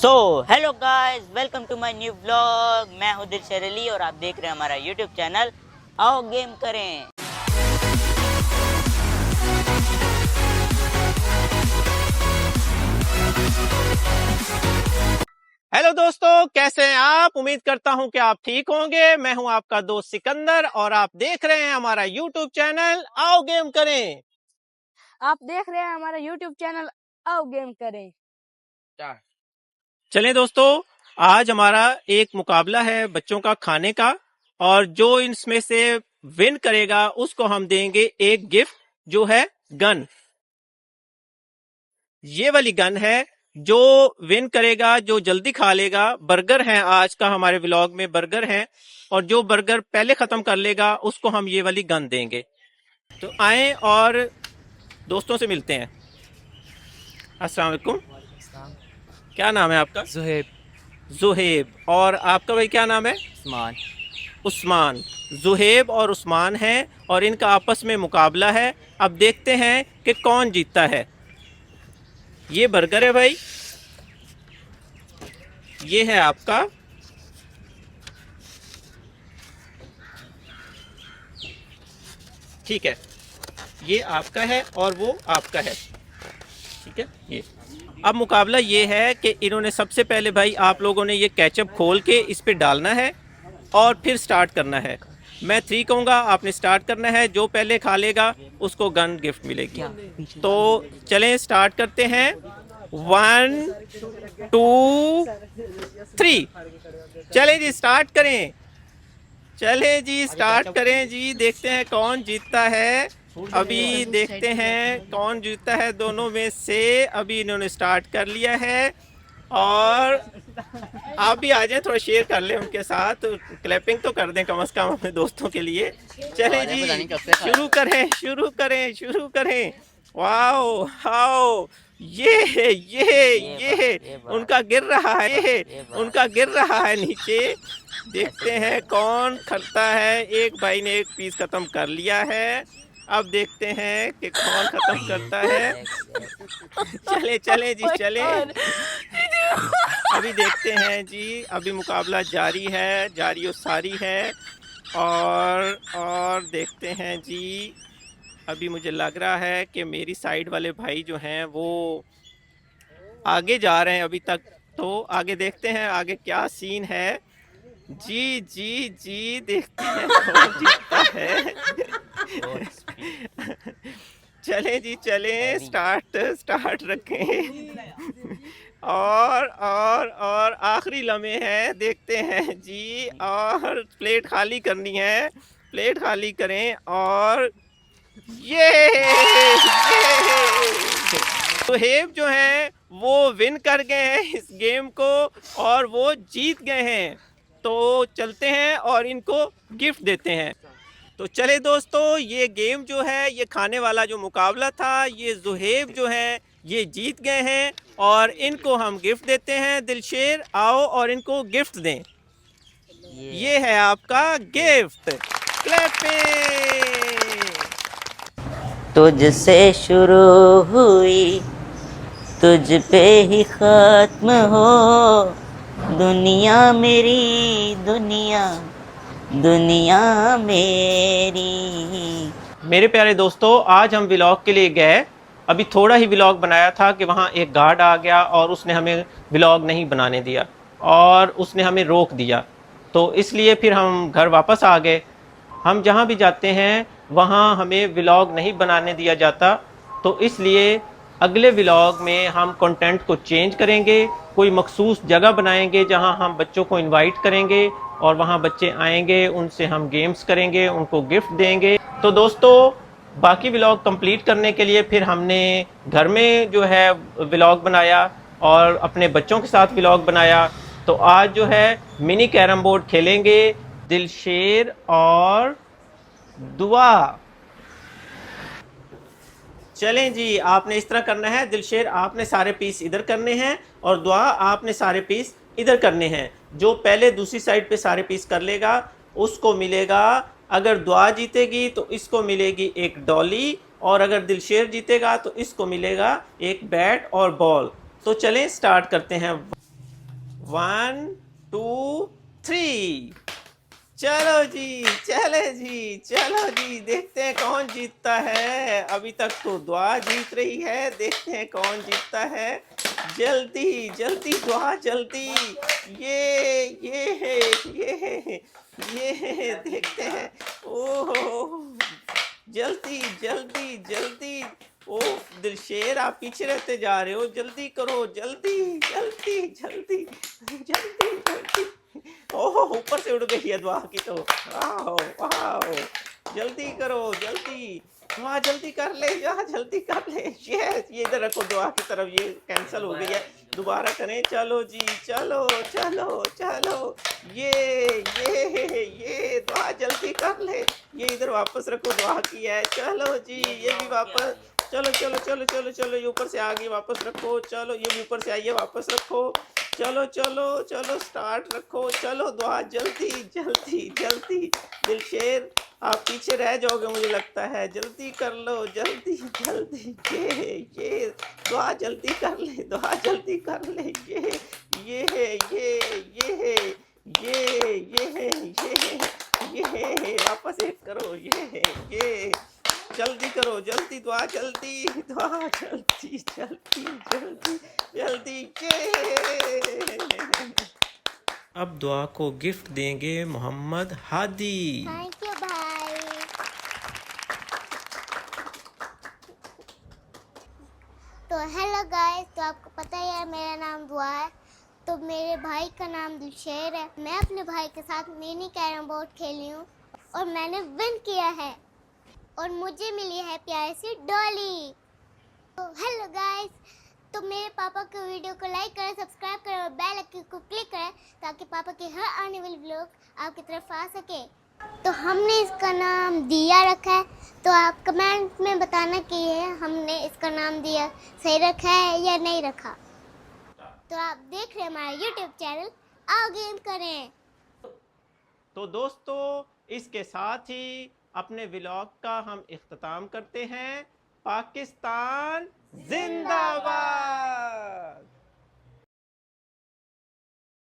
So hello guys, welcome to my new vlog. मैं हूं दिलशेर अली और आप देख रहे हैं हमारा यूट्यूब चैनल आओ गेम करें। हेलो दोस्तों, कैसे हैं आप। उम्मीद करता हूं कि आप ठीक होंगे। मैं हूं आपका दोस्त सिकंदर और आप देख रहे हैं हमारा यूट्यूब चैनल आओ गेम करें। आप देख रहे हैं हमारा यूट्यूब चैनल आओ गेम करें। चलें दोस्तों, आज हमारा एक मुकाबला है बच्चों का खाने का, और जो इसमें से विन करेगा उसको हम देंगे एक गिफ्ट, जो है गन। ये वाली गन है। जो विन करेगा, जो जल्दी खा लेगा, बर्गर है आज का हमारे व्लॉग में, बर्गर है, और जो बर्गर पहले खत्म कर लेगा उसको हम ये वाली गन देंगे। तो आए और दोस्तों से मिलते हैं। अस्सलाम वालेकुम। क्या नाम है आपका? ज़ुहैब। जुहेब। और आपका भाई क्या नाम है? उस्मान। उस्मान। जुहेब और उस्मान हैं और इनका आपस में मुकाबला है। अब देखते हैं कि कौन जीतता है। ये बर्गर है भाई, ये है आपका। ठीक है, ये आपका है और वो आपका है। ठीक है, ये अब मुकाबला ये है कि इन्होंने सबसे पहले भाई आप लोगों ने ये केचप खोल के इस पे डालना है और फिर स्टार्ट करना है। मैं 3 कहूँगा, आपने स्टार्ट करना है। जो पहले खा लेगा उसको गन गिफ्ट मिलेगी। तो चलें स्टार्ट करते हैं। 1 2 3। चलें जी स्टार्ट करें। चले जी स्टार्ट करें जी, देखते हैं कौन जीतता है। अभी देखते हैं कौन जीतता है दोनों में से। अभी इन्होंने स्टार्ट कर लिया है और आप भी आ जाएं, थोड़ा शेयर कर लें उनके साथ, क्लैपिंग तो कर दें कम से कम अपने दोस्तों के लिए। चलें जी शुरू करें शुरू करें शुरू करें। वाओ हाओ, ये उनका गिर रहा है, ये उनका गिर रहा है नीचे। देखते हैं कौन करता है। एक भाई ने एक पीस खत्म कर लिया है। अब देखते हैं कि कौन खत्म करता है। चले चले जी चले। अभी देखते हैं जी, अभी मुकाबला जारी है, जारी और सारी है। और देखते हैं जी, अभी मुझे लग रहा है कि मेरी साइड वाले भाई जो हैं वो आगे जा रहे हैं अभी तक। तो आगे देखते हैं आगे क्या सीन है। जी जी जी, देखते हैं कौन जीतता है। चलें जी चलें, स्टार्ट रखें। और आखिरी लम्हे हैं, देखते हैं जी। और प्लेट खाली करनी है, प्लेट खाली करें। और ये सुहेब जो हैं वो विन कर गए हैं इस गेम को और वो जीत गए हैं। तो चलते हैं और इनको गिफ्ट देते हैं। तो चले दोस्तों, ये गेम जो है, ये खाने वाला जो मुकाबला था, ये जुहेब जो है ये जीत गए हैं और इनको हम गिफ्ट देते हैं। दिलशेर आओ और इनको गिफ्ट दें। ये है आपका गिफ्ट। क्लैपिंग। तुझसे शुरू हुई तुझ पे ही खत्म हो, दुनिया मेरी दुनिया दुनिया मेरी। मेरे प्यारे दोस्तों, आज हम व्लॉग के लिए गए। अभी थोड़ा ही व्लॉग बनाया था कि वहाँ एक गार्ड आ गया और उसने हमें व्लॉग नहीं बनाने दिया और उसने हमें रोक दिया। तो इसलिए फिर हम घर वापस आ गए। हम जहाँ भी जाते हैं वहाँ हमें व्लॉग नहीं बनाने दिया जाता। तो इसलिए अगले व्लॉग में हम कंटेंट को चेंज करेंगे, कोई मखसूस जगह बनाएंगे जहाँ हम बच्चों को इनवाइट करेंगे और वहाँ बच्चे आएंगे, उनसे हम गेम्स करेंगे, उनको गिफ्ट देंगे। तो दोस्तों, बाकी व्लॉग कंप्लीट करने के लिए फिर हमने घर में जो है व्लॉग बनाया और अपने बच्चों के साथ व्लॉग बनाया। तो आज जो है मिनी कैरम बोर्ड खेलेंगे दिलशेर और दुआ। चलें जी, आपने इस तरह करना है। दिलशेर आपने सारे पीस इधर करने हैं और दुआ आपने सारे पीस इधर करने हैं। जो पहले दूसरी साइड पे सारे पीस कर लेगा उसको मिलेगा, अगर दुआ जीतेगी तो इसको मिलेगी एक डॉली, और अगर दिलशेर जीतेगा तो इसको मिलेगा एक बैट और बॉल। तो चलें स्टार्ट करते हैं। 1 2 3। चलो जी, चले जी, चलो जी, देखते हैं कौन जीतता है। अभी तक तो दुआ जीत रही है, देखते हैं कौन जीतता है। जल्दी जल्दी दुआ, जल्दी। ये ये देखते हैं। ओह, जल्दी जल्दी जल्दी। ओ दिलशेर, आप पीछे रहते जा रहे हो, जल्दी करो, जल्दी जल्दी जल्दी जल्दी जल्दी। ओह, ऊपर से उड़ गई है दुआ की तो। वाओ वाओ, जल्दी करो जल्दी। दुआ जल्दी कर ले, यहाँ जल्दी कर ले। ये इधर रखो दुआ की तरफ, ये कैंसिल हो गई है, दोबारा करें। चलो जी, चलो चलो चलो। ये दुआ जल्दी कर ले। ये इधर वापस रखो, दुआ की है। चलो जी, ये भी वापस। चलो चलो चलो चलो चलो, ये ऊपर से आ गई, वापस रखो। चलो, ये भी ऊपर से आई है, वापस रखो। चलो चलो चलो, स्टार्ट रखो। चलो दुआ, जल्दी जल्दी जल्दी। दिलशेर, आप पीछे रह जाओगे मुझे लगता है, जल्दी कर लो, जल्दी जल्दी। ये दुआ जल्दी कर ले, दुआ जल्दी कर ले। ये ये वापस एक करो। ये जल्दी करो, जल्दी दुआ, जल्दी दुआ, जल्दी जल्दी जल्दी जल्दी। अब दुआ को गिफ्ट देंगे मोहम्मद हादी। थैंक यू भाई। तो हेलो गाइस, तो आपको पता ही है मेरा नाम दुआ है, तो मेरे भाई का नाम दिलशेर है। मैं अपने भाई के साथ मिनी कैरम बोर्ड खेली हूँ और मैंने विन किया है और मुझे मिली है प्यारी सी डॉली। तो हेलो गाइस, तो मेरे पापा के वीडियो को लाइक करें, सब्सक्राइब करें और बेल आइकन को क्लिक करें ताकि पापा के हर आने वाली व्लॉग आपकी तरफ आ सके। तो हमने इसका नाम दिया रखा है, तो आप कमेंट में बताना कि हमने इसका नाम दिया सही रखा है या नहीं रखा। तो आप देख रहे हैं हमारा YouTube चैनल आओ गेम करें। तो दोस्तों, इसके साथ ही अपने व्लॉग का हम इख्तिताम करते हैं। पाकिस्तान जिंदाबाद।